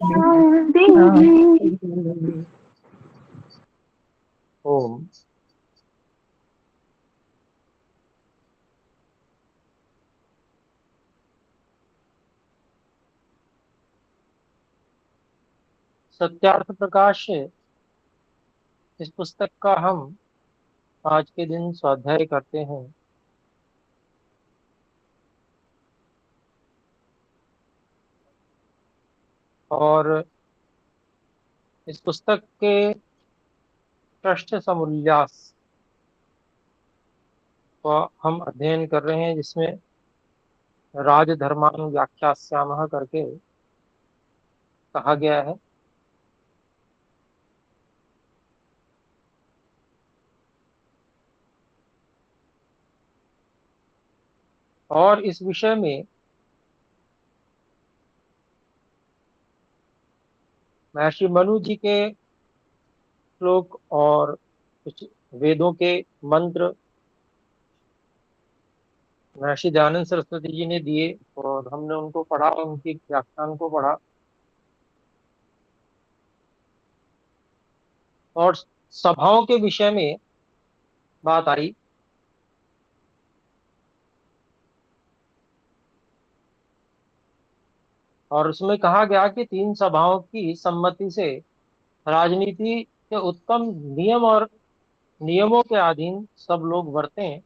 ओम। सत्यार्थ प्रकाश से इस पुस्तक का हम आज के दिन स्वाध्याय करते हैं। और इस पुस्तक के पृष्ठ समुल्लास का हम अध्ययन कर रहे हैं, जिसमें राजधर्मान व्याख्यास्यामः करके कहा गया है। और इस विषय में महर्षि मनु जी के श्लोक और कुछ वेदों के मंत्र महर्षि दयानंद सरस्वती जी ने दिए, और हमने उनको पढ़ा, उनकी व्याख्यान को पढ़ा। और सभाओं के विषय में बात आई। और उसमें कहा गया कि तीन सभाओं की सम्मति से राजनीति के उत्तम नियम और नियमों के अधीन सब लोग वर्तें,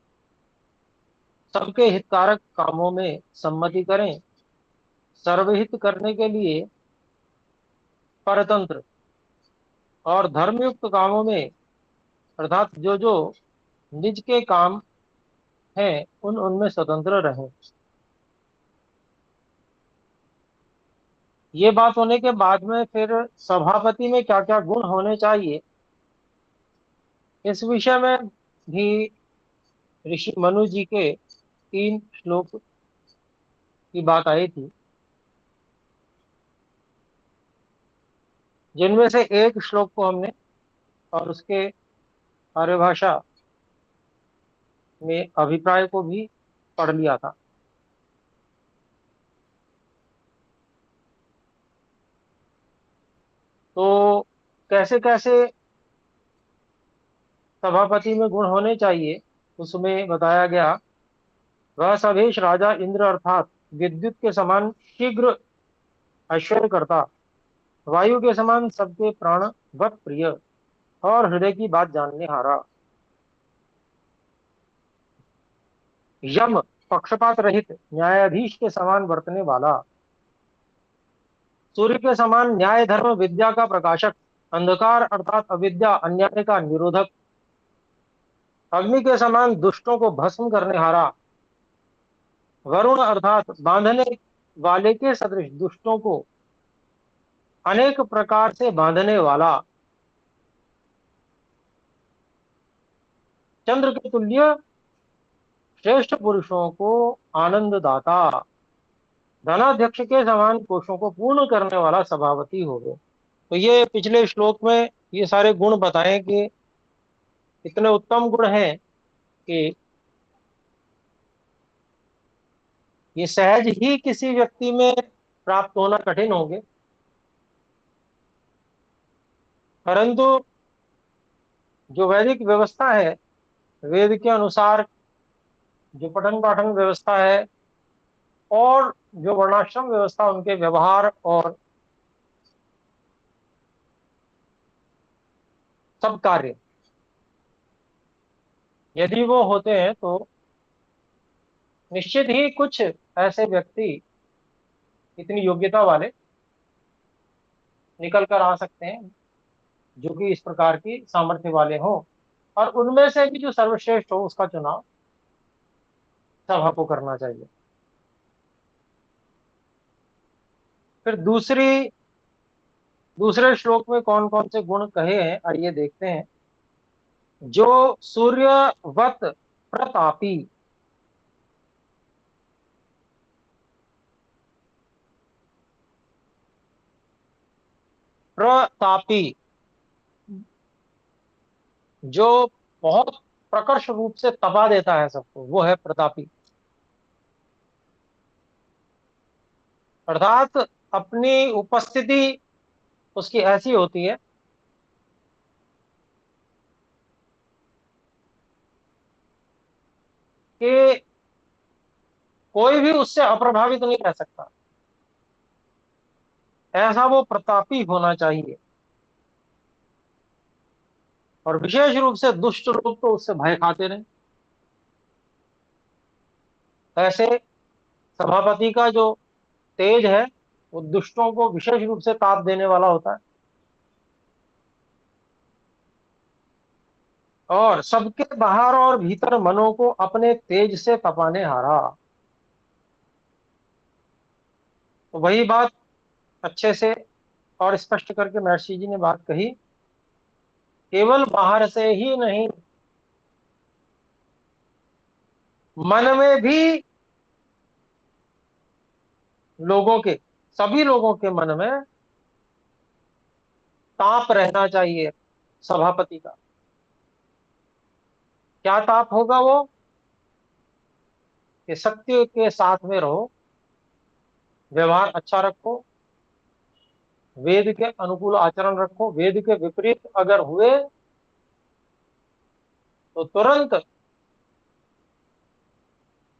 सबके हितकारक कामों में सम्मति करें, सर्वहित करने के लिए परतंत्र, और धर्मयुक्त कामों में अर्थात जो जो निज के काम हैं उन उनमें स्वतंत्र रहें। ये बात होने के बाद में फिर सभापति में क्या क्या गुण होने चाहिए, इस विषय में भी ऋषि मनु जी के 3 श्लोक की बात आई थी, जिनमें से एक श्लोक को हमने और उसके आर्यभाषा में अभिप्राय को भी पढ़ लिया था। तो कैसे कैसे सभापति में गुण होने चाहिए, उसमें बताया गया, वह सभेश राजा इंद्र अर्थात विद्युत के समान शीघ्र ऐश्वर्य करता, वायु के समान सबके प्राण वत प्रिय, और हृदय की बात जानने हारा, यम पक्षपात रहित न्यायाधीश के समान वर्तने वाला, सूर्य के समान न्याय धर्म विद्या का प्रकाशक, अंधकार अर्थात अविद्या अन्याय का निरोधक, अग्नि के समान दुष्टों को भस्म करने हारा, वरुण अर्थात बांधने वाले के सदृश दुष्टों को अनेक प्रकार से बांधने वाला, चंद्र के तुल्य श्रेष्ठ पुरुषों को आनंद दाता, धनाध्यक्ष के समान कोषों को पूर्ण करने वाला सभापति हो गए। तो ये पिछले श्लोक में ये सारे गुण बताए कि इतने उत्तम गुण हैं कि ये सहज ही किसी व्यक्ति में प्राप्त होना कठिन होंगे, परंतु जो वैदिक व्यवस्था है, वेद के अनुसार जो पठन पाठन व्यवस्था है और जो वर्णाश्रम व्यवस्था, उनके व्यवहार और सब कार्य यदि वो होते हैं, तो निश्चित ही कुछ ऐसे व्यक्ति इतनी योग्यता वाले निकल कर आ सकते हैं जो कि इस प्रकार की सामर्थ्य वाले हों, और उनमें से भी जो सर्वश्रेष्ठ हो उसका चुनाव सभा को करना चाहिए। फिर दूसरे श्लोक में कौन कौन से गुण कहे हैं, आइए देखते हैं। जो सूर्यवत प्रतापी, प्रतापी जो बहुत प्रकर्ष रूप से तपा देता है सबको, वो है प्रतापी। अर्थात अपनी उपस्थिति उसकी ऐसी होती है कि कोई भी उससे अप्रभावित नहीं रह सकता। ऐसा वो प्रतापी होना चाहिए। और विशेष रूप से दुष्ट लोग तो उससे भय खाते रहे। ऐसे सभापति का जो तेज है वो दुष्टों को विशेष रूप से ताप देने वाला होता है। और सबके बाहर और भीतर मनों को अपने तेज से तपाने हारा। तो वही बात अच्छे से और स्पष्ट करके महर्षि जी ने बात कही। केवल बाहर से ही नहीं, मन में भी लोगों के, सभी लोगों के मन में ताप रहना चाहिए सभापति का। क्या ताप होगा वो? कि सत्य के साथ में रहो, व्यवहार अच्छा रखो, वेद के अनुकूल आचरण रखो, वेद के विपरीत अगर हुए तो तुरंत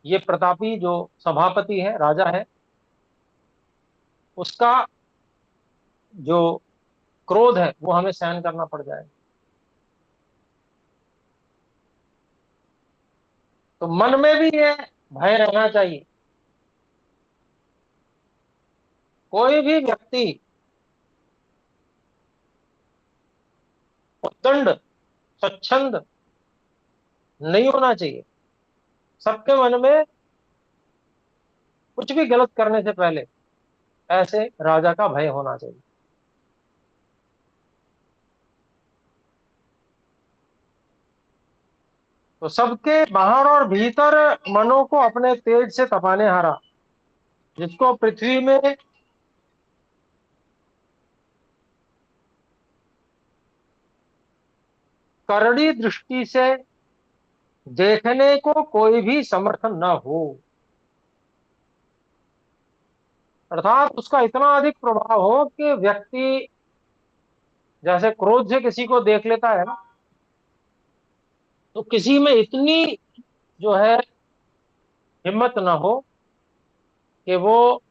ये प्रतापी जो सभापति है, राजा है, उसका जो क्रोध है वो हमें सहन करना पड़ जाएगा। तो मन में भी ये भय रहना चाहिए। कोई भी व्यक्ति उद्दंड, स्वच्छंद नहीं होना चाहिए। सबके मन में कुछ भी गलत करने से पहले ऐसे राजा का भय होना चाहिए। तो सबके बाहर और भीतर मनों को अपने तेज से तपाने हारा। जिसको पृथ्वी में करड़ी दृष्टि से देखने को कोई भी समर्थन न हो, अर्थात उसका इतना अधिक प्रभाव हो कि व्यक्ति जैसे क्रोध से किसी को देख लेता है ना, तो किसी में इतनी जो है हिम्मत ना हो कि वो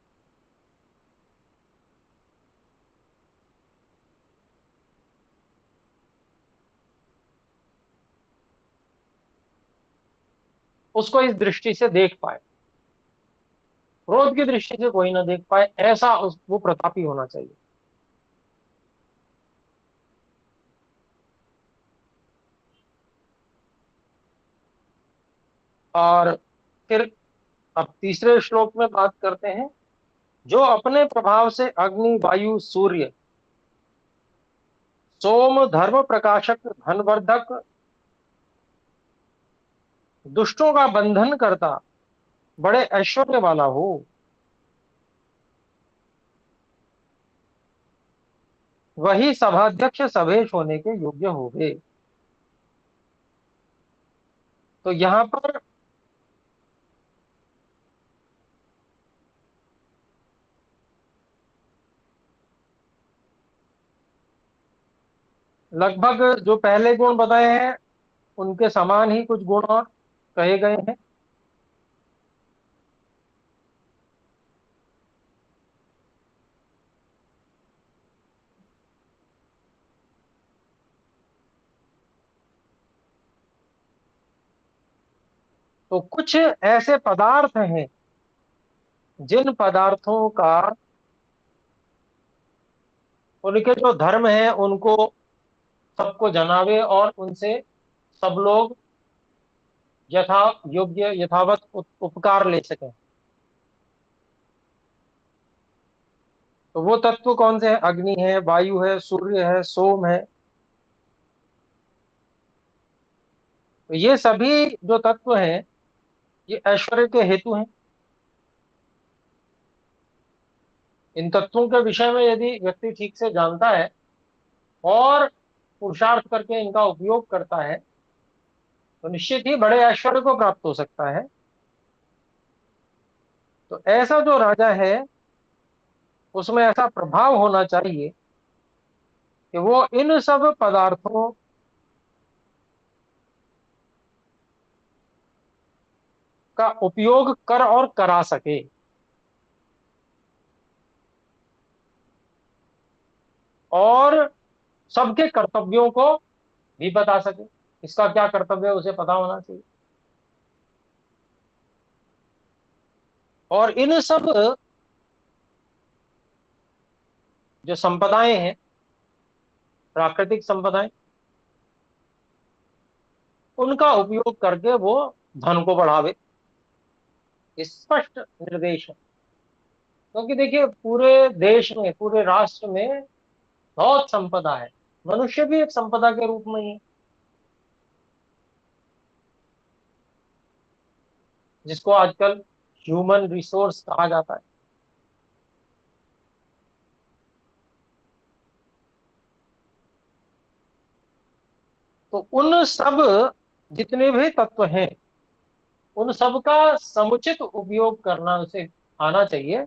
उसको इस दृष्टि से देख पाए, क्रोध की दृष्टि से कोई ना देख पाए, ऐसा वो प्रतापी होना चाहिए। और फिर अब तीसरे श्लोक में बात करते हैं। जो अपने प्रभाव से अग्नि, वायु, सूर्य, सोम, धर्म प्रकाशक, धनवर्धक, दुष्टों का बंधन करता, बड़े ऐश्वर्य वाला हो, वही सभाध्यक्ष सभेश होने के योग्य होगे। तो यहाँ पर लगभग जो पहले गुण बताए हैं उनके समान ही कुछ गुण और कहे गए हैं। तो कुछ ऐसे पदार्थ हैं जिन पदार्थों का, उनके जो धर्म है उनको सबको जनावे और उनसे सब लोग यथा योग्य यथावत उपकार ले सकें। तो वो तत्व कौन से हैं? अग्नि है, वायु है, सूर्य है, सोम है। तो ये सभी जो तत्व हैं ये ऐश्वर्य के हेतु हैं। इन तत्वों के विषय में यदि व्यक्ति ठीक से जानता है और पुरुषार्थ करके इनका उपयोग करता है तो निश्चित ही बड़े ऐश्वर्य को प्राप्त हो सकता है। तो ऐसा जो राजा है उसमें ऐसा प्रभाव होना चाहिए कि वो इन सब पदार्थों का उपयोग कर और करा सके, और सबके कर्तव्यों को भी बता सके। इसका क्या कर्तव्य है उसे पता होना चाहिए। और इन सब जो संपदाएं हैं, प्राकृतिक संपदाएं, उनका उपयोग करके वो धन को बढ़ावे। स्पष्ट निर्देश है। क्योंकि देखिए, पूरे देश में, पूरे राष्ट्र में बहुत संपदा है। मनुष्य भी एक संपदा के रूप में ही है, जिसको आजकल ह्यूमन रिसोर्स कहा जाता है। तो उन सब जितने भी तत्व हैं, उन सब का समुचित उपयोग करना उसे आना चाहिए।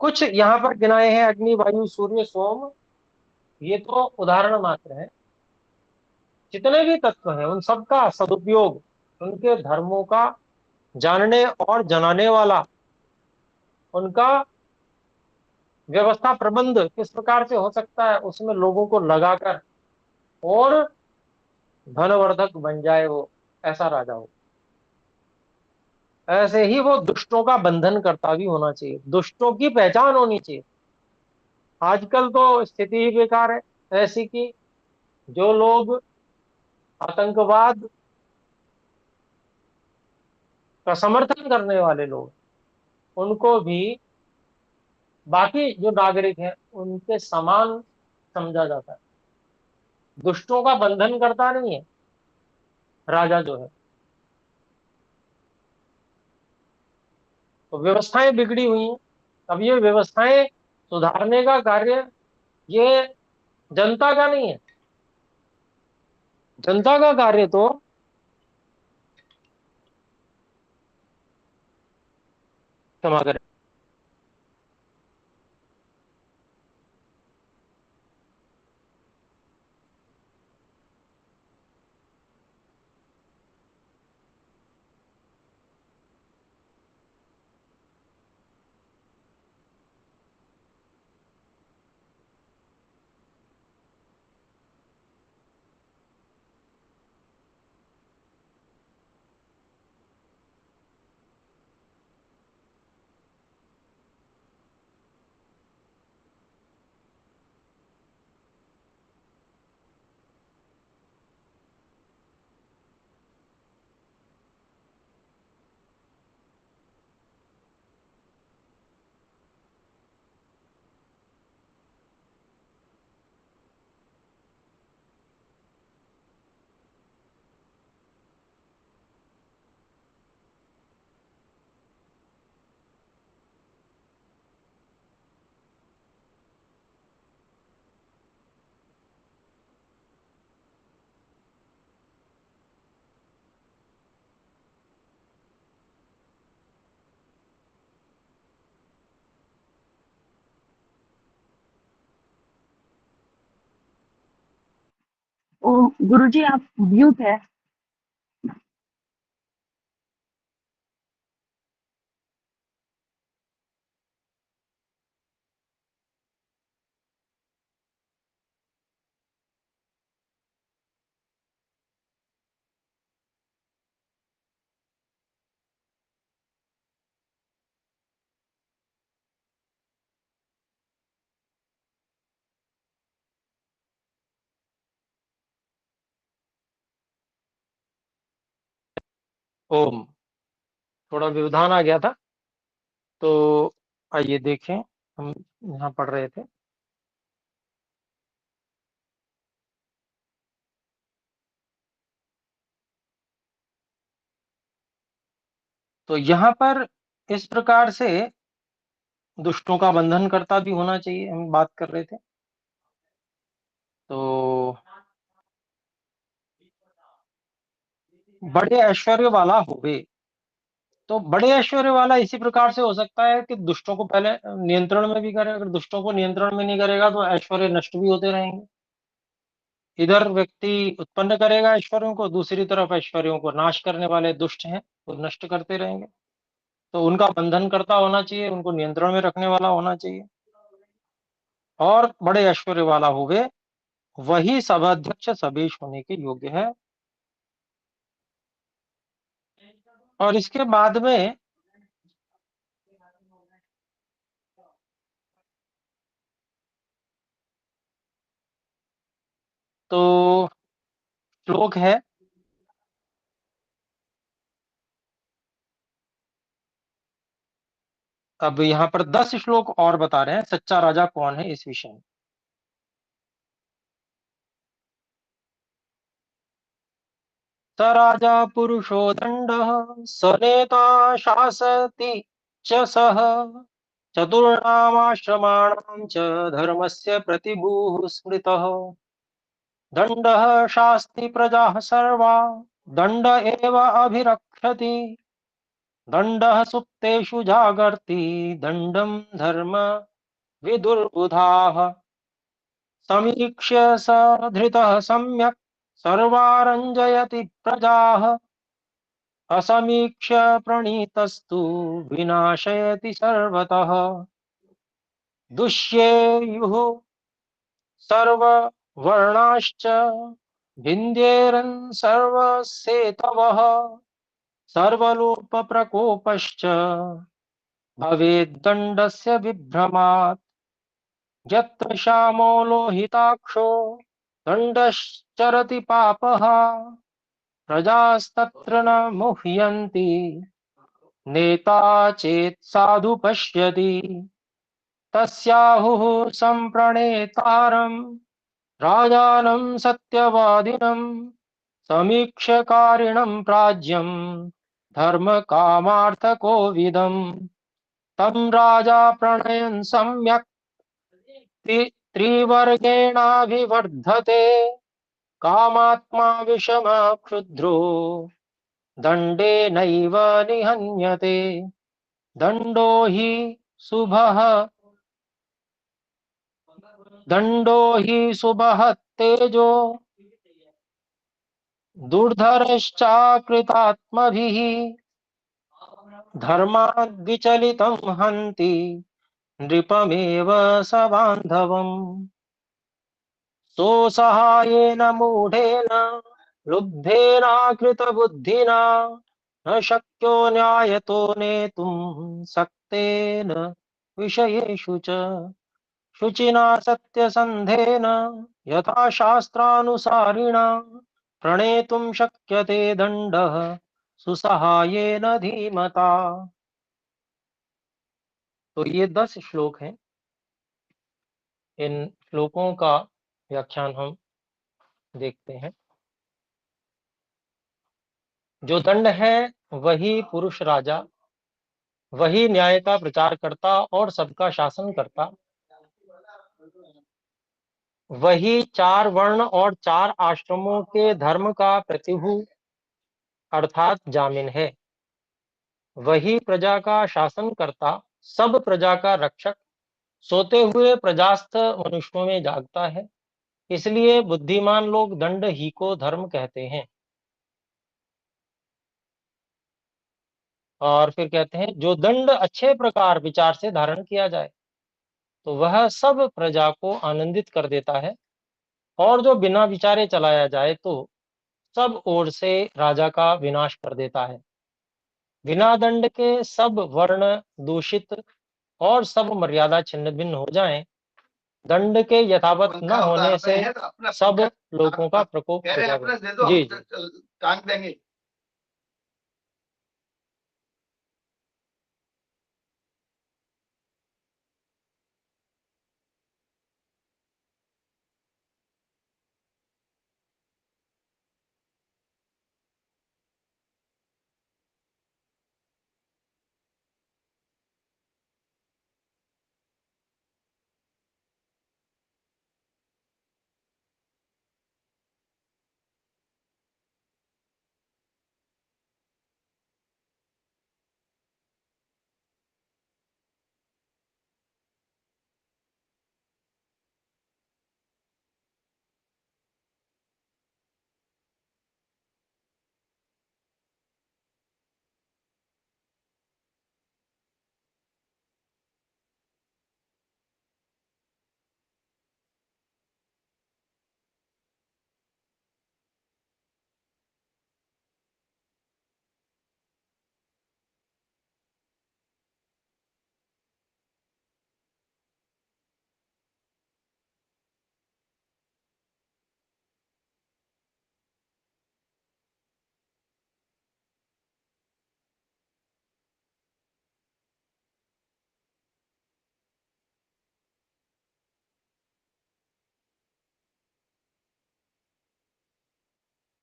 कुछ यहाँ पर गिनाए हैं: अग्नि, वायु, सूर्य, सोम। ये तो उदाहरण मात्र है। जितने भी तत्व हैं उन सब का सदुपयोग, उनके धर्मों का जानने और जनाने वाला, उनका व्यवस्था प्रबंध किस प्रकार से हो सकता है, उसमें लोगों को लगाकर और धनवर्धक बन जाए वो, ऐसा राजा हो। ऐसे ही वो दुष्टों का बंधन करता भी होना चाहिए, दुष्टों की पहचान होनी चाहिए। आजकल तो स्थिति ही बेकार है ऐसी कि जो लोग आतंकवाद का समर्थन करने वाले लोग, उनको भी बाकी जो नागरिक हैं उनके समान समझा जाता है। दुष्टों का बंधन करता नहीं है राजा जो है। तो व्यवस्थाएं बिगड़ी हुई हैं। अब ये व्यवस्थाएं सुधारने का कार्य, ये जनता का नहीं है। जनता का कार्य तो क्षमा करें। ओ, गुरुजी आप म्यूट है। ओम, थोड़ा व्यवधान आ गया था। तो आइए देखें, हम यहाँ पढ़ रहे थे। तो यहाँ पर इस प्रकार से दुष्टों का बंधन करता भी होना चाहिए, हम बात कर रहे थे। तो बड़े ऐश्वर्य वाला होवे, तो बड़े ऐश्वर्य वाला इसी प्रकार से हो सकता है कि दुष्टों को पहले नियंत्रण में भी करे। अगर दुष्टों को नियंत्रण में नहीं करेगा तो ऐश्वर्य नष्ट भी होते रहेंगे। इधर व्यक्ति उत्पन्न करेगा ऐश्वर्यों को, दूसरी तरफ ऐश्वर्यों को नाश करने वाले दुष्ट हैं वो नष्ट करते रहेंगे। तो उनका बंधन करता होना चाहिए, उनको नियंत्रण में रखने वाला होना चाहिए। और बड़े ऐश्वर्य वाला होवे वही सभाध्यक्ष सभेश होने के योग्य है। और इसके बाद में तो श्लोक है। अब यहाँ पर 10 श्लोक और बता रहे हैं सच्चा राजा कौन है इस विषय में। स राजा पुरुषो दंड, स नेता शासति च सः, चतुर्णामाश्रमाणां च धर्मस्य प्रतिभूः स्मृतः। दण्डः शास्ति प्रजाः सर्वा, दण्ड एव अभिरक्षति। दण्डः सुप्तेषु जागर्ति, दण्डं धर्म विदुर्बुधाः। समीक्ष्य स धृतः सम्यक्, सर्वारञ्जयति प्रजाः। असमीक्ष्य प्रणीतस्तु विनाशयति सर्वतः। दुष्येयुः सर्ववर्णाश्च, भिन्द्येरन् सर्वसेतवः। सर्वलोपप्रकोपश्च भवेद्दण्डस्य विभ्रमात्। यत्र श्यामो लोहिताक्षो, दण्डश्चरति पापः। प्रजास्तत्र न मुह्यन्ति, नेता चेत् साधु पश्यति। तस्याहुः सम्प्रणेतारम्, राजानं सत्यवादिनं। समीक्ष्यकारिणं प्राज्ञं, धर्मकामार्थकोविदम्। तं राजा प्रणयन् सम्यक्, त्रिवर्गेणाभिवर्धते। कामात्मा विषमः क्षुद्रो, दण्डेनैव निहन्यते। दण्डो हि शुभः दण्डो हि शुभः तेजो, दुर्धरश्चाकृतात्मभिः। धर्माद्विचलितं हन्ति, नृपमेव स बान्धवम्। सोऽसहायेन मूढेन, लुब्धेनाकृतबुद्धिना। न शक्यो न्यायतो नेतुं, सक्तेन विषयेषु च। शुचिना सत्यसन्धेन, यथा शास्त्रानुसारिणा। प्रणेतुं शक्यते दण्डः, सुसहायेन धीमता। तो ये 10 श्लोक हैं। इन श्लोकों का व्याख्यान हम देखते हैं। जो दंड है वही पुरुष राजा, वही न्याय का प्रचार करता और सबका शासन करता। वही 4 वर्ण और 4 आश्रमों के धर्म का प्रतिभु अर्थात जामिन है। वही प्रजा का शासन करता, सब प्रजा का रक्षक, सोते हुए प्रजास्थ मनुष्यों में जागता है। इसलिए बुद्धिमान लोग दंड ही को धर्म कहते हैं। और फिर कहते हैं जो दंड अच्छे प्रकार विचार से धारण किया जाए तो वह सब प्रजा को आनंदित कर देता है, और जो बिना विचारे चलाया जाए तो सब ओर से राजा का विनाश कर देता है। बिना दंड के सब वर्ण दूषित और सब मर्यादा छिन्न भिन्न हो जाएं। दंड के यथावत न होने से सब लोगों का प्रकोप हो जाएगा। जी जी।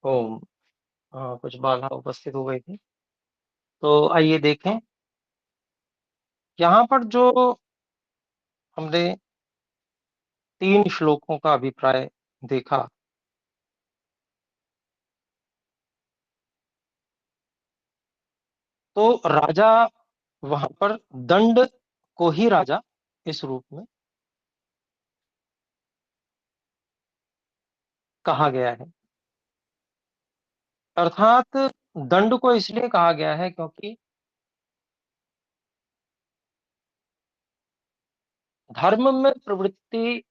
ओम। कुछ बाधा उपस्थित हो गई थी। तो आइए देखें, यहाँ पर जो हमने 3 श्लोकों का अभिप्राय देखा, तो राजा वहां पर दंड को ही राजा इस रूप में कहा गया है। अर्थात दंड को इसलिए कहा गया है क्योंकि धर्म में प्रवृत्ति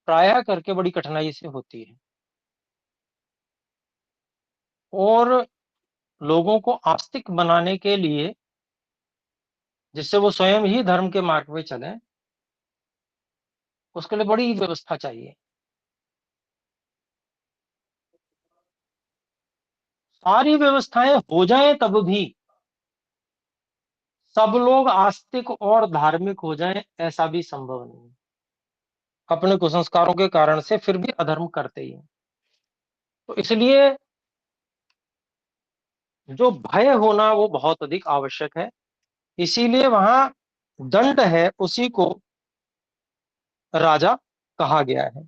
प्रायः करके बड़ी कठिनाई से होती है, और लोगों को आस्तिक बनाने के लिए, जिससे वो स्वयं ही धर्म के मार्ग पे चले, उसके लिए बड़ी व्यवस्था चाहिए। सारी व्यवस्थाएं हो जाएं तब भी सब लोग आस्तिक और धार्मिक हो जाएं, ऐसा भी संभव नहीं है। अपने कुसंस्कारों के कारण से फिर भी अधर्म करते ही हैं। तो इसलिए जो भय होना वो बहुत अधिक आवश्यक है। इसीलिए वहां दंड है, उसी को राजा कहा गया है,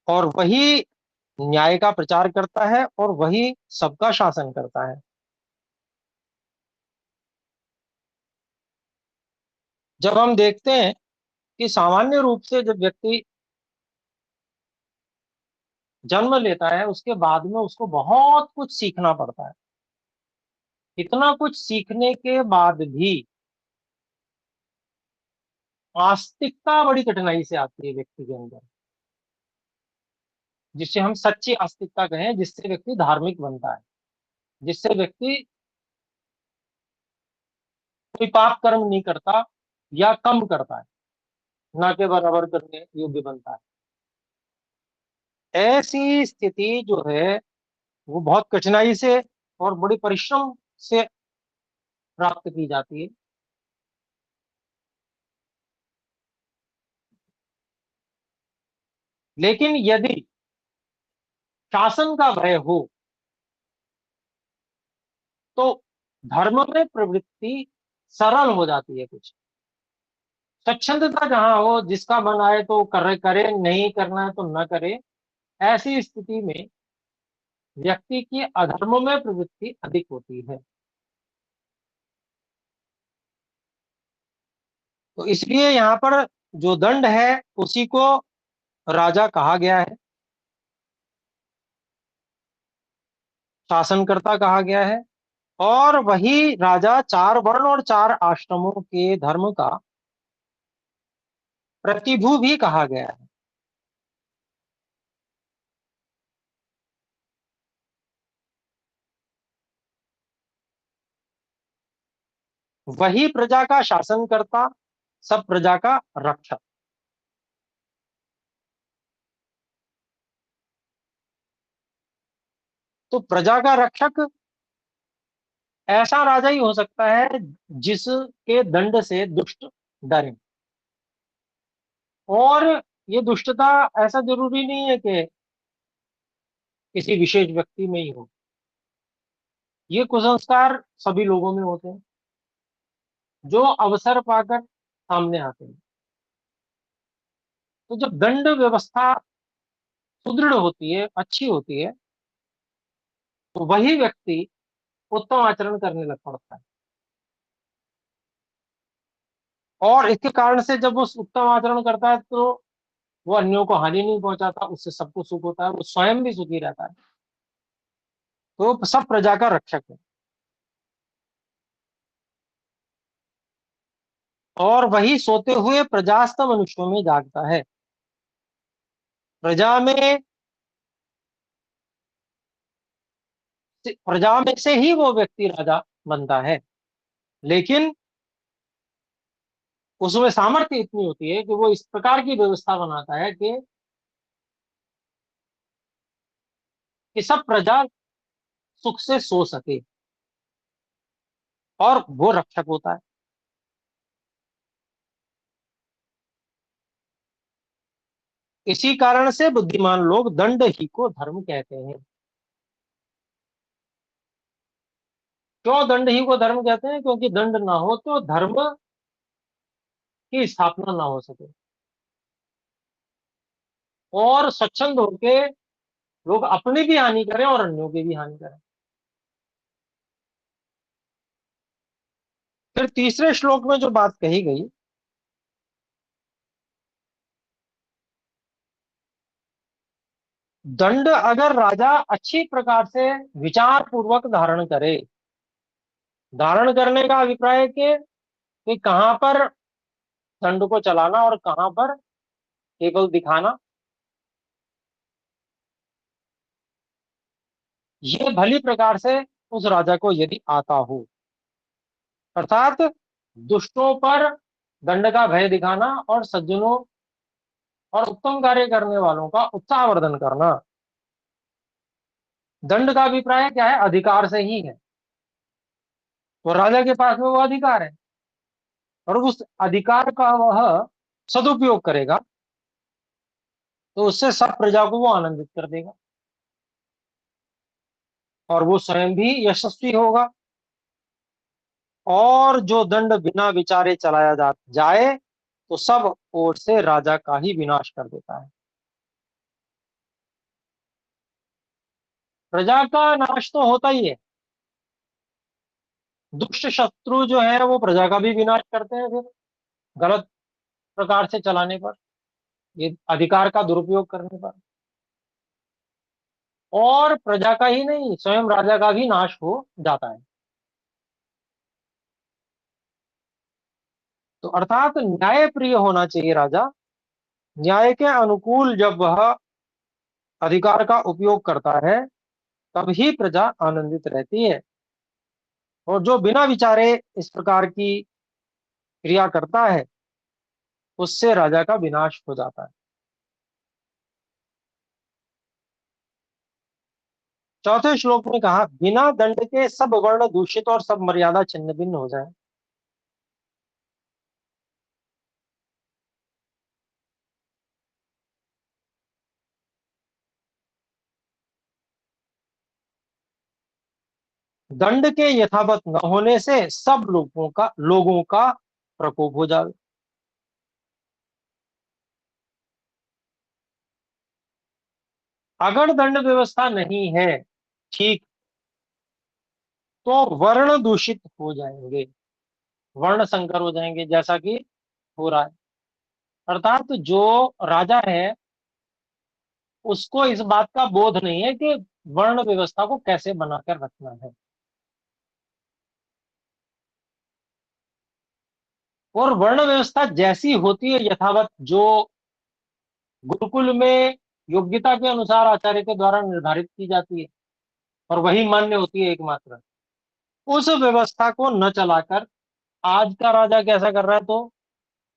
और वही न्याय का प्रचार करता है और वही सबका शासन करता है। जब हम देखते हैं कि सामान्य रूप से जब व्यक्ति जन्म लेता है, उसके बाद में उसको बहुत कुछ सीखना पड़ता है। इतना कुछ सीखने के बाद भी आस्तिकता बड़ी कठिनाई से आती है व्यक्ति के अंदर, जिसे हम सच्ची आस्तिकता कहें, जिससे व्यक्ति धार्मिक बनता है, जिससे व्यक्ति कोई पाप कर्म नहीं करता या कम करता है, ना के बराबर करने योग्य बनता है। ऐसी स्थिति जो है वो बहुत कठिनाई से और बड़ी परिश्रम से प्राप्त की जाती है। लेकिन यदि शासन का भय हो, तो धर्म में प्रवृत्ति सरल हो जाती है। कुछ स्वच्छंदता जहां हो, जिसका मन आए तो करे करे, नहीं करना है तो न करे, ऐसी स्थिति में व्यक्ति की अधर्म में प्रवृत्ति अधिक होती है। तो इसलिए यहाँ पर जो दंड है उसी को राजा कहा गया है, शासनकर्ता कहा गया है, और वही राजा 4 वर्ण और 4 आश्रमों के धर्म का प्रतिभू भी कहा गया है। वही प्रजा का शासनकर्ता, सब प्रजा का रक्षक। तो प्रजा का रक्षक ऐसा राजा ही हो सकता है जिसके दंड से दुष्ट डरे। और ये दुष्टता ऐसा जरूरी नहीं है कि किसी विशेष व्यक्ति में ही हो। ये कुसंस्कार सभी लोगों में होते हैं, जो अवसर पाकर सामने आते हैं। तो जब दंड व्यवस्था सुदृढ़ होती है, अच्छी होती है, तो वही व्यक्ति उत्तम आचरण करने लग पड़ता है। और इसके कारण से जब वो उत्तम आचरण करता है, तो वो अन्यों को हानि नहीं पहुंचाता, उससे सबको सुख होता है, वो स्वयं भी सुखी रहता है। तो सब प्रजा का रक्षक है। और वही सोते हुए प्रजास्थ मनुष्यों में जागता है। प्रजा में प्रजा में से ही वो व्यक्ति राजा बनता है। लेकिन उसमें सामर्थ्य इतनी होती है कि वो इस प्रकार की व्यवस्था बनाता है कि सब प्रजा सुख से सो सके, और वो रक्षक होता है। इसी कारण से बुद्धिमान लोग दंड ही को धर्म कहते हैं। क्यों दंड ही को धर्म कहते हैं? क्योंकि दंड ना हो तो धर्म की स्थापना ना हो सके, और स्वच्छंद होके लोग अपनी भी हानि करें और अन्यों की भी हानि करें। फिर तीसरे श्लोक में जो बात कही गई, दंड अगर राजा अच्छी प्रकार से विचार पूर्वक धारण करे, धारण करने का अभिप्राय है कि कहां पर दंड को चलाना और कहां पर केवल दिखाना, ये भली प्रकार से उस राजा को यदि आता हो, अर्थात दुष्टों पर दंड का भय दिखाना और सज्जनों और उत्तम कार्य करने वालों का उत्साहवर्धन करना। दंड का अभिप्राय क्या है? अधिकार से ही है। तो राजा के पास में वो अधिकार है, और उस अधिकार का वह सदुपयोग करेगा तो उससे सब प्रजा को वो आनंदित कर देगा, और वो स्वयं भी यशस्वी होगा। और जो दंड बिना विचारे चलाया जाए तो सब ओर से राजा का ही विनाश कर देता है। प्रजा का नाश तो होता ही है, दुष्ट शत्रु जो है वो प्रजा का भी विनाश करते हैं फिर गलत प्रकार से चलाने पर, ये अधिकार का दुरुपयोग करने पर। और प्रजा का ही नहीं, स्वयं राजा का भी नाश हो जाता है। तो अर्थात न्याय प्रिय होना चाहिए राजा। न्याय के अनुकूल जब वह अधिकार का उपयोग करता है तब ही प्रजा आनंदित रहती है, और जो बिना विचारे इस प्रकार की क्रिया करता है उससे राजा का विनाश हो जाता है। चौथे श्लोक में कहा, बिना दंड के सब वर्ण दूषित और सब मर्यादा छिन्न भिन्न हो जाए। दंड के यथावत न होने से सब लोगों का प्रकोप हो जाए। अगर दंड व्यवस्था नहीं है ठीक, तो वर्ण दूषित हो जाएंगे, वर्ण संकर हो जाएंगे, जैसा कि हो रहा है। अर्थात जो राजा है उसको इस बात का बोध नहीं है कि वर्ण व्यवस्था को कैसे बनाकर रखना है, और वर्ण व्यवस्था जैसी होती है यथावत, जो गुरुकुल में योग्यता के अनुसार आचार्य के द्वारा निर्धारित की जाती है और वही मान्य होती है एकमात्र, उस व्यवस्था को न चलाकर आज का राजा कैसा कर रहा है, तो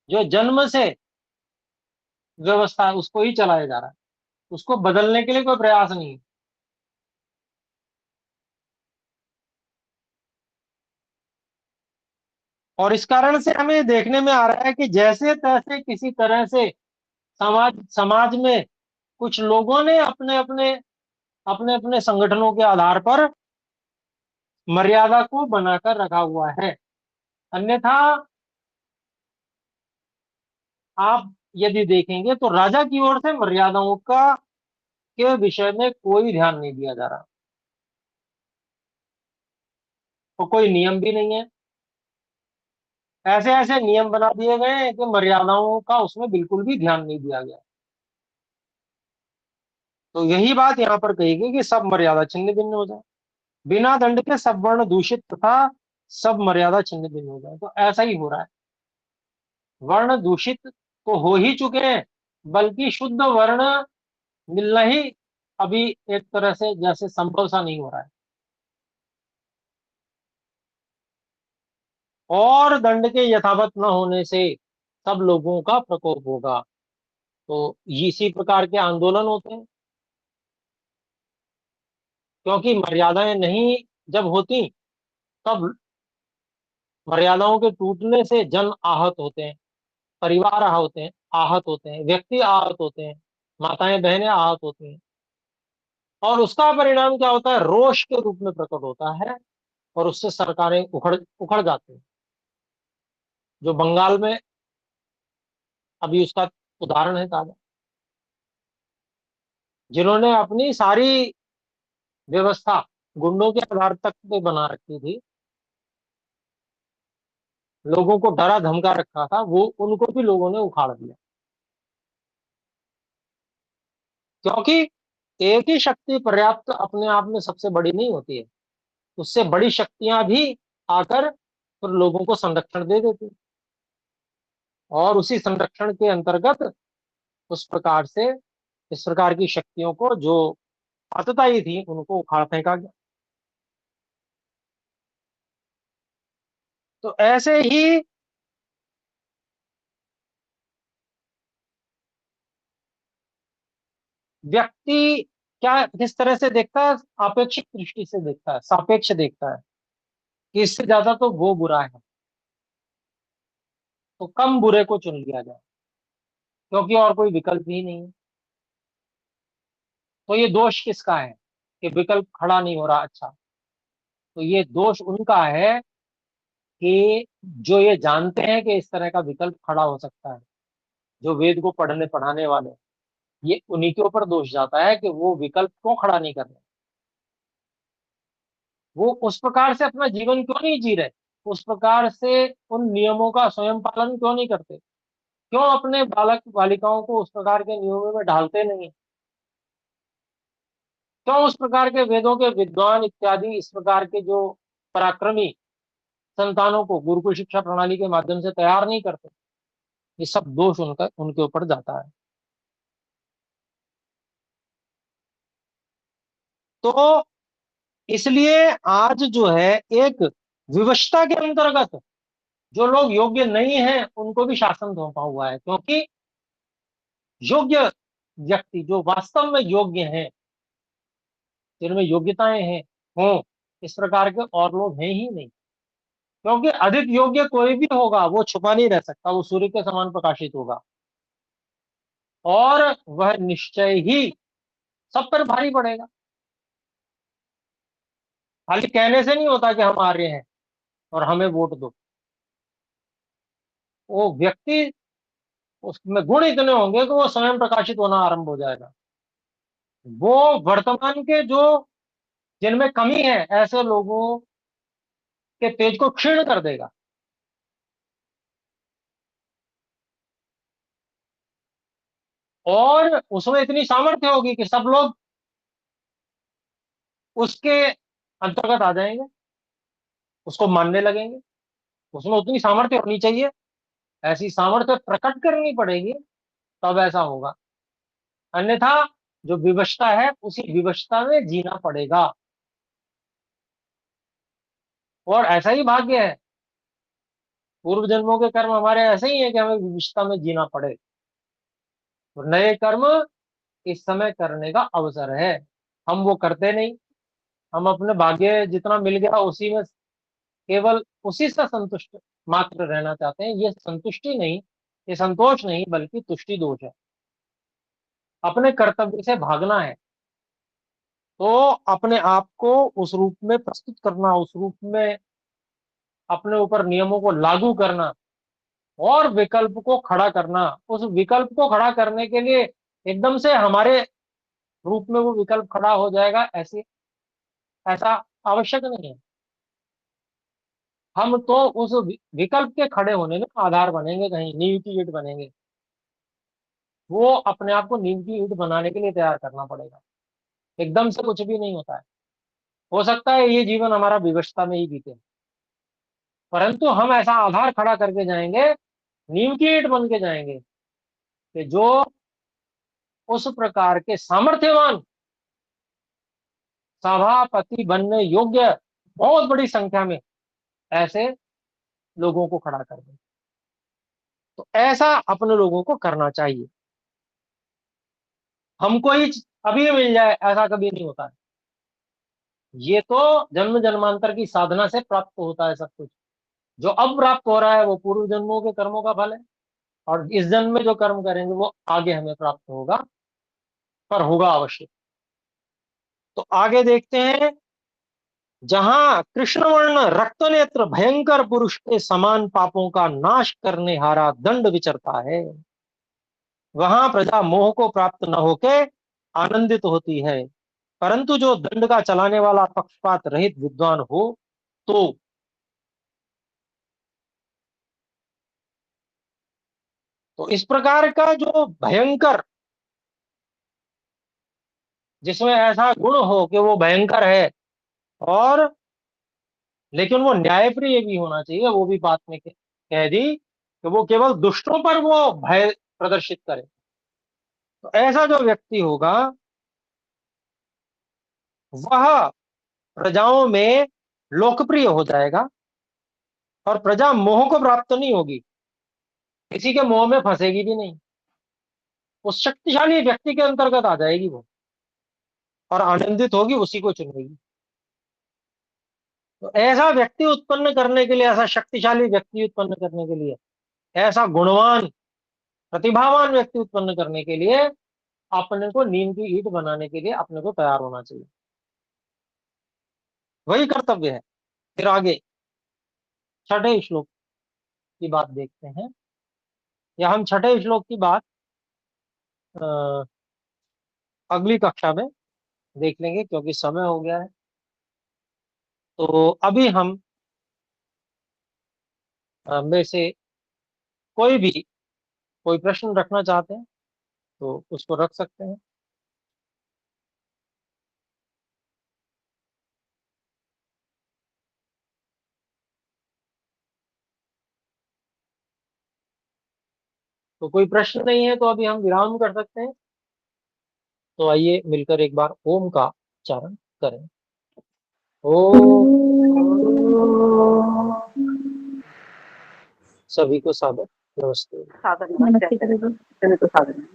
जो जन्म से व्यवस्था है उसको ही चलाया जा रहा है, उसको बदलने के लिए कोई प्रयास नहीं है। और इस कारण से हमें देखने में आ रहा है कि जैसे तैसे किसी तरह से समाज समाज में कुछ लोगों ने अपने अपने संगठनों के आधार पर मर्यादा को बनाकर रखा हुआ है। अन्यथा आप यदि देखेंगे तो राजा की ओर से मर्यादाओं का के विषय में कोई ध्यान नहीं दिया जा रहा, और कोई नियम भी नहीं है। ऐसे ऐसे नियम बना दिए गए हैं कि मर्यादाओं का उसमें बिल्कुल भी ध्यान नहीं दिया गया। तो यही बात यहाँ पर कही गई कि सब मर्यादा छिन्न भिन्न हो जाए, बिना दंड के सब वर्ण दूषित तथा सब मर्यादा छिन्न भिन्न हो जाए। तो ऐसा ही हो रहा है, वर्ण दूषित तो हो ही चुके हैं, बल्कि शुद्ध वर्ण मिलना ही अभी एक तरह से जैसे संभव सा नहीं हो रहा है। और दंड के यथावत न होने से सब लोगों का प्रकोप होगा। तो इसी प्रकार के आंदोलन होते हैं, क्योंकि मर्यादाएं नहीं जब होती तब मर्यादाओं के टूटने से जन आहत होते हैं, परिवार आहत होते हैं, व्यक्ति आहत होते हैं। माताएं बहनें आहत होती हैं, और उसका परिणाम क्या होता है, रोष के रूप में प्रकट होता है, और उससे सरकारें उखड़ उखड़ जाती हैं। जो बंगाल में अभी उसका उदाहरण है ताजा, जिन्होंने अपनी सारी व्यवस्था गुंडों के आधार तक पे बना रखी थी, लोगों को डरा धमका रखा था, वो उनको भी लोगों ने उखाड़ दिया। क्योंकि एक ही शक्ति पर्याप्त अपने आप में सबसे बड़ी नहीं होती है, उससे बड़ी शक्तियां भी आकर फिर लोगों को संरक्षण दे देती हैं। और उसी संरक्षण के अंतर्गत उस प्रकार से इस प्रकार की शक्तियों को जो आतताई थी उनको उखाड़ फेंका गया। तो ऐसे ही व्यक्ति क्या किस तरह से देखता है, आपेक्षिक दृष्टि से देखता है, सापेक्ष देखता है कि इससे ज्यादा तो वो बुरा है, तो कम बुरे को चुन लिया जाए, क्योंकि और कोई विकल्प ही नहीं है। तो ये दोष किसका है कि विकल्प खड़ा नहीं हो रहा? अच्छा, तो ये दोष उनका है कि जो ये जानते हैं कि इस तरह का विकल्प खड़ा हो सकता है, जो वेद को पढ़ने पढ़ाने वाले, ये उन्हीं के ऊपर दोष जाता है कि वो विकल्प क्यों खड़ा नहीं कर रहे, वो उस प्रकार से अपना जीवन क्यों नहीं जी रहे, उस प्रकार से उन नियमों का स्वयं पालन क्यों नहीं करते, क्यों अपने बालक बालिकाओं को उस प्रकार के नियमों में ढालते नहीं, क्यों उस प्रकार के वेदों के विद्वान इत्यादि इस प्रकार के जो पराक्रमी संतानों को गुरुकुल शिक्षा प्रणाली के माध्यम से तैयार नहीं करते। ये सब दोष उनका उनके ऊपर जाता है। तो इसलिए आज जो है एक विवशता के अंतर्गत जो लोग योग्य नहीं हैं उनको भी शासन सौंपा हुआ है, क्योंकि योग्य व्यक्ति जो वास्तव में योग्य हैं, जिनमें योग्यताएं हैं, हों, इस प्रकार के और लोग हैं ही नहीं। क्योंकि अधिक योग्य कोई भी होगा वो छुपा नहीं रह सकता, वो सूर्य के समान प्रकाशित होगा, और वह निश्चय ही सब पर भारी पड़ेगा। खाली कहने से नहीं होता कि हम आर्य हैं और हमें वोट दो। वो व्यक्ति, उसमें गुण इतने होंगे कि वो स्वयं प्रकाशित होना आरंभ हो जाएगा। वो वर्तमान के जो जिनमें कमी है ऐसे लोगों के तेज को क्षीण कर देगा। और उसमें इतनी सामर्थ्य होगी कि सब लोग उसके अंतर्गत आ जाएंगे, उसको मानने लगेंगे। उसमें उतनी सामर्थ्य होनी चाहिए, ऐसी सामर्थ्य प्रकट करनी पड़ेगी, तब ऐसा होगा। अन्यथा जो विवशता है उसी विवशता में जीना पड़ेगा। और ऐसा ही भाग्य है, पूर्व जन्मों के कर्म हमारे ऐसे ही है कि हमें विवशता में जीना पड़े। तो नए कर्म इस समय करने का अवसर है, हम वो करते नहीं। हम अपने भाग्य जितना मिल गया उसी में केवल उसी से संतुष्ट मात्र रहना चाहते हैं। ये संतुष्टि नहीं, ये संतोष नहीं, बल्कि तुष्टि दोष है। अपने कर्तव्य से भागना है, तो अपने आप को उस रूप में प्रस्तुत करना, उस रूप में अपने ऊपर नियमों को लागू करना और विकल्प को खड़ा करना। उस विकल्प को खड़ा करने के लिए एकदम से हमारे रूप में वो विकल्प खड़ा हो जाएगा, ऐसे ऐसा आवश्यक नहीं है। हम तो उस विकल्प के खड़े होने में आधार बनेंगे, कहीं नींव की ईंट बनेंगे। वो अपने आप को नींव की ईंट बनाने के लिए तैयार करना पड़ेगा। एकदम से कुछ भी नहीं होता है। हो सकता है ये जीवन हमारा विवशता में ही बीते, परंतु हम ऐसा आधार खड़ा करके जाएंगे, नींव की ईंट बन के जाएंगे, कि जो उस प्रकार के सामर्थ्यवान सभापति बनने योग्य बहुत बड़ी संख्या में ऐसे लोगों को खड़ा कर दे। तो ऐसा अपने लोगों को करना चाहिए। हमको ही अभी मिल जाए ऐसा कभी नहीं होता है। ये तो जन्म जन्मांतर की साधना से प्राप्त होता है सब कुछ। जो अब प्राप्त हो रहा है वो पूर्व जन्मों के कर्मों का फल है, और इस जन्म में जो कर्म करेंगे वो आगे हमें प्राप्त होगा। पर होगा अवश्य। तो आगे देखते हैं, जहां कृष्णवर्ण रक्तनेत्र भयंकर पुरुष के समान पापों का नाश करने हारा दंड विचरता है, वहां प्रजा मोह को प्राप्त न होके आनंदित होती है। परंतु जो दंड का चलाने वाला पक्षपात रहित विद्वान हो तो इस प्रकार का जो भयंकर, जिसमें ऐसा गुण हो कि वो भयंकर है, और लेकिन वो न्यायप्रिय भी होना चाहिए, वो भी बात में कह दी कि वो केवल दुष्टों पर वो भय प्रदर्शित करे। तो ऐसा जो व्यक्ति होगा वह प्रजाओं में लोकप्रिय हो जाएगा, और प्रजा मोह को प्राप्त नहीं होगी, किसी के मोह में फंसेगी भी नहीं, उस शक्तिशाली व्यक्ति के अंतर्गत आ जाएगी वो, और आनंदित होगी, उसी को चुनेगी। तो ऐसा व्यक्ति उत्पन्न करने के लिए, ऐसा शक्तिशाली व्यक्ति उत्पन्न करने के लिए, ऐसा गुणवान प्रतिभावान व्यक्ति उत्पन्न करने के लिए अपने को नीम की ईंट बनाने के लिए अपने को तैयार होना चाहिए, वही कर्तव्य है। फिर आगे छठे श्लोक की बात देखते हैं, या हम छठे श्लोक की बात अ, अगली कक्षा में देख लेंगे, क्योंकि समय हो गया है। तो अभी हम में से कोई भी कोई प्रश्न रखना चाहते हैं तो उसको रख सकते हैं। तो कोई प्रश्न नहीं है तो अभी हम विराम कर सकते हैं। तो आइए मिलकर एक बार ओम का उच्चारण करें। ओम। सभी को सादर नमस्ते। नमस्ते गुरुजी।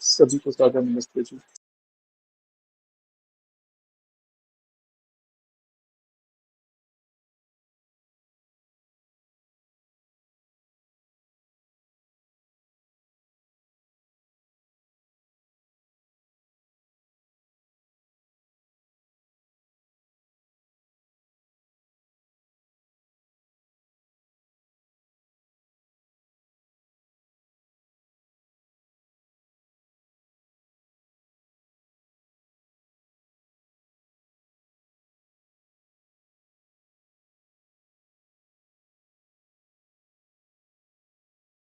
सभी को सादर नमस्ते जी।